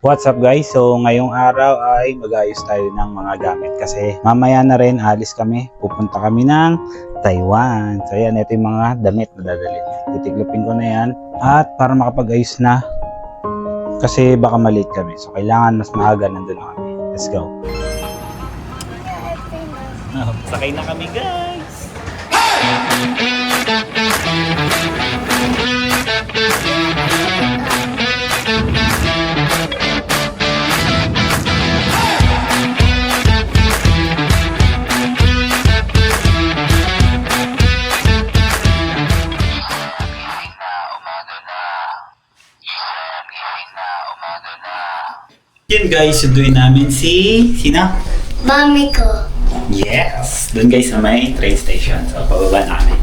What's up guys? So ngayong araw ay mag-ayos tayo ng mga gamit kasi mamaya na rin alis kami. Pupunta kami ng Taiwan. So ayan, ito yung mga damit na dadalhin. Titiklopin ko na yan at para makapag-ayos na kasi baka malate kami. So kailangan mas maaga nandun na kami. Let's go. Sakay na kami guys! Yun guys, sunduin namin si... Sino? Mami ko. Yes! Doon guys sa may train station. So, pababa na kami.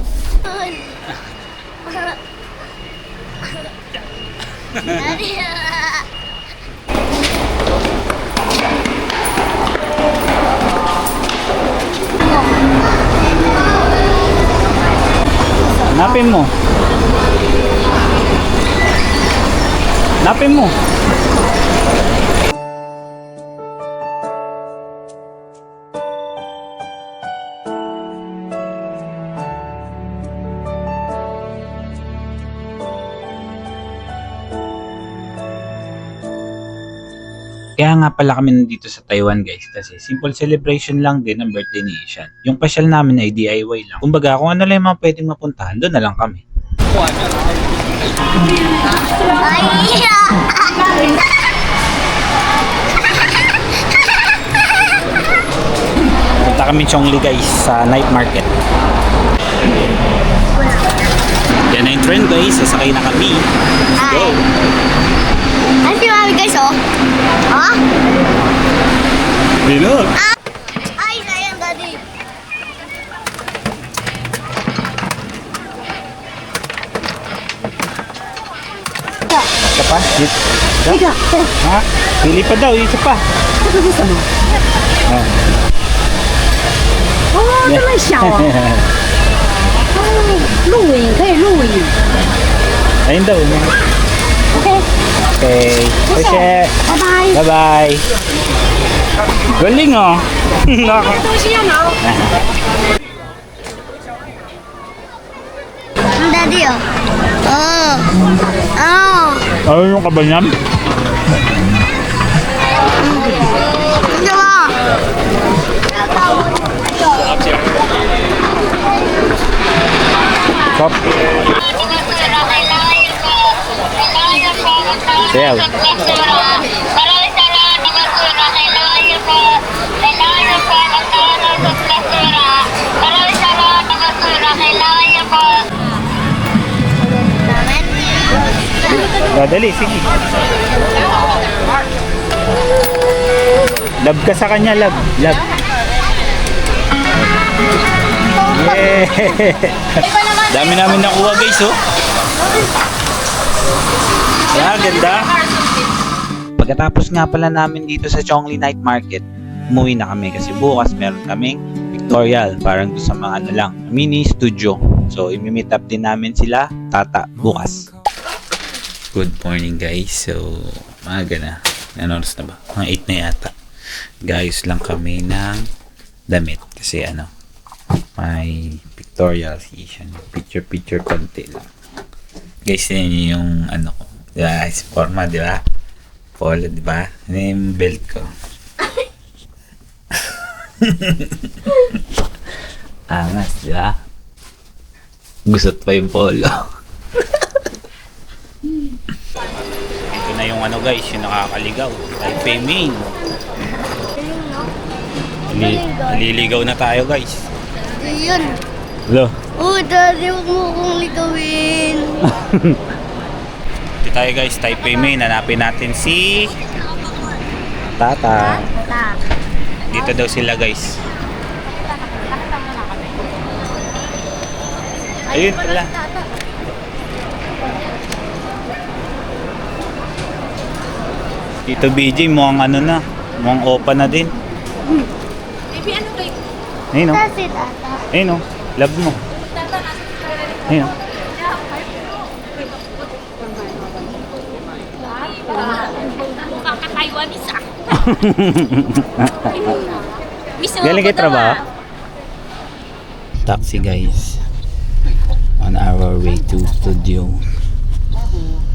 Hanapin mo. Hanapin mo. Kaya nga pala kami nandito sa Taiwan guys kasi simple celebration lang din ang birthday ni Ishan. Yung pasyal namin ay DIY lang. Kumbaga kung ano lang yung mga pwedeng mapuntahan, doon na lang kami. Punta kami Chongli guys sa night market. Yan na yung trend guys, sasakay na kami. Let's go! Ay, si Mami guys, oh. Ha? Dino! Ay, sayang, Daddy. Isa pa? Isa? Ha? Pili pa daw, isa pa. Oh. 哦，这么小啊！哦，录影可以录影。 Ayun daw. OK， Okay. Kasi, 拜拜。 bye-bye. Galing oh. 东西要拿哦。 Ang Daddy, oh. Oh. Oh. Ano yung kabanyam? Ito ba? Stop. Sayaw. Dali, sige. Love ka sa kanya, love. Love. Yeah. Dami namin nakuha guys, oh. Ganda. Pagkatapos nga pala namin dito sa Chongli Night Market, umuwi na kami kasi bukas meron kaming pictorial, parang doon sa mga ano lang, mini studio. So, imi-meet up din namin sila, tata, bukas. Good morning guys. So, maaga na. Ano oras na ba? Mga 8 na yata. Gayos lang kami ng damit kasi ano, may pictorial session. Picture konti lang. Guys, yun yung ano ko. Diba? Forma, diba? Polo, diba? Ano yung belt ko? Angas, diba? Gusot pa yung polo. Ito na yung ano guys, yung nakakaligaw. Taipei Main. Naliligaw na tayo guys. Yun. Hello. Oh, Daddy, huwag mo kong ligawin. Ito tayo guys, Taipei Main. Hanapin natin si Tata. Dito daw sila guys. Ayun pala. Tito BJ, mukhang ano na. Mukhang opa na din. Baby, ano kayo? Ayun o. Kasi Tata. Ayun o. Love mo. Ayun o. Taiwanese ah. Galing kayo trabaho? Taxi guys. On our way to studio.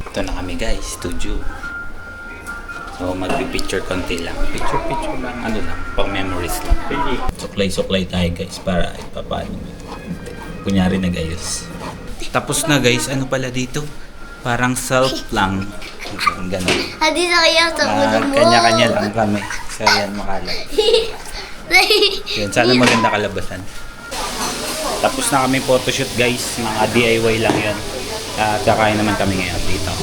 Ito na kami guys, studio. So magpipicture konti lang. Picture lang. Ano lang, pang memories lang. Suklay tayo guys para ipapaano. Kunyari nag-ayos. Tapos na guys, ano pala dito? Parang self lang. Ganun. Hadi sa kaya sa ulo mo. Kanya-kanya lang kami. So yan, makalag. Yan, sana maganda kalabasan. Tapos na kami photoshoot guys. Mga DIY lang yan. Kakain naman kami ngayon dito.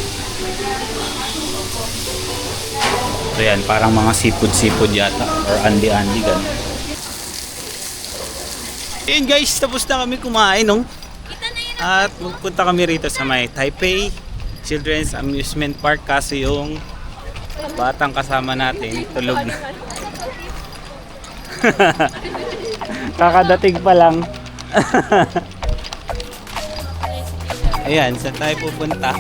So yan, parang mga seafood yata. Or andi-andi, gano'n. Ayun guys, tapos na kami kumain, no? At magpunta kami rito sa may Taipei Children's Amusement Park kasi yung batang kasama natin tulog na. Kakadating pa lang. Ayan, saan tayo pupunta?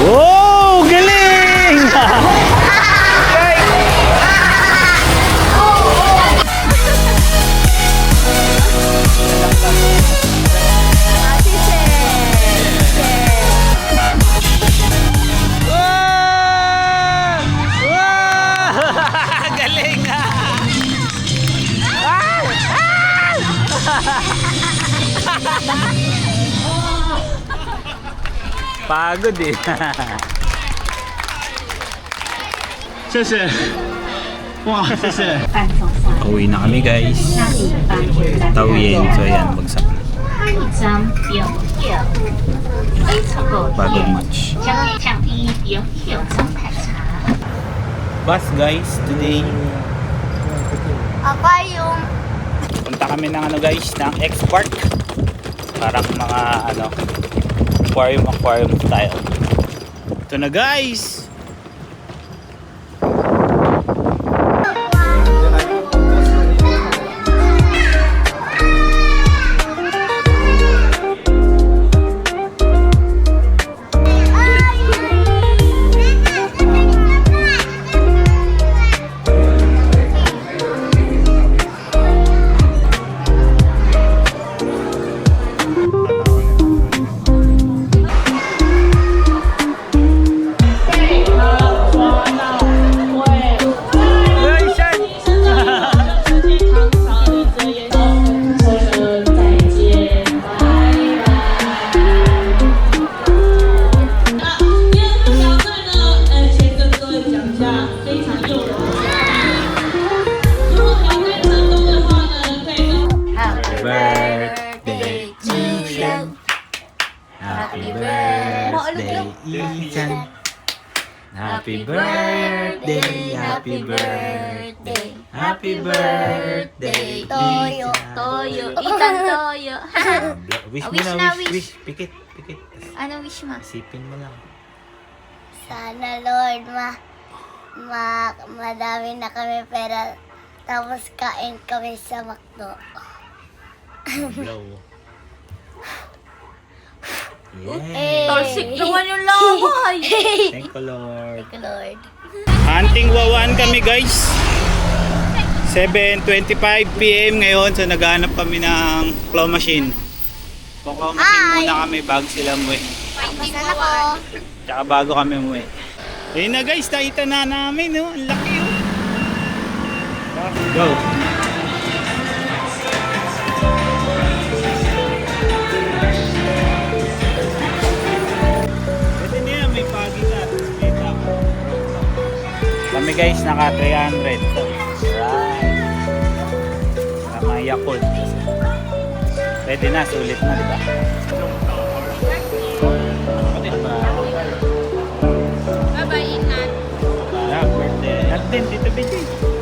Wow! Galing! Wow! Wow! Galing! Pagod eh. Uwi na kami guys. Tawin. So ayan, bagsak na. Pagod much. Bus guys, today. Apa yung Punta kami ng ano guys, ng X-Park. Parang mga ano, aquarium style. Ito na guys. Happy birthday, Ethan. Happy birthday, happy birthday, happy birthday, Toyo. Toyo. Ethan Toyo. Wish mo Wish na, na, wish, wish. Pikit. Ano wish mo? Isipin mo lang. Sana Lord madami na kami pera tapos kain kami sa McDo. Blow. Eh. Talsik naman yung laway. Thank you, Lord. Thank you, Lord. Hunting wawan kami guys. 7:25 PM ngayon, so naghahanap kami ng claw machine. Claw machine muna kami bago sila umuwi. Pasan ako. Tsaka bago kami umuwi. Ayun na guys, nakita na namin, no? Ang laki, oh. Go! Pwede na yan, may pagi na. Kami guys, naka 300. So, right. Sama Yakult. Pwede na, sulit na, diba? Kapatid ba? Bye-bye, Ethan. din, Tito BJ.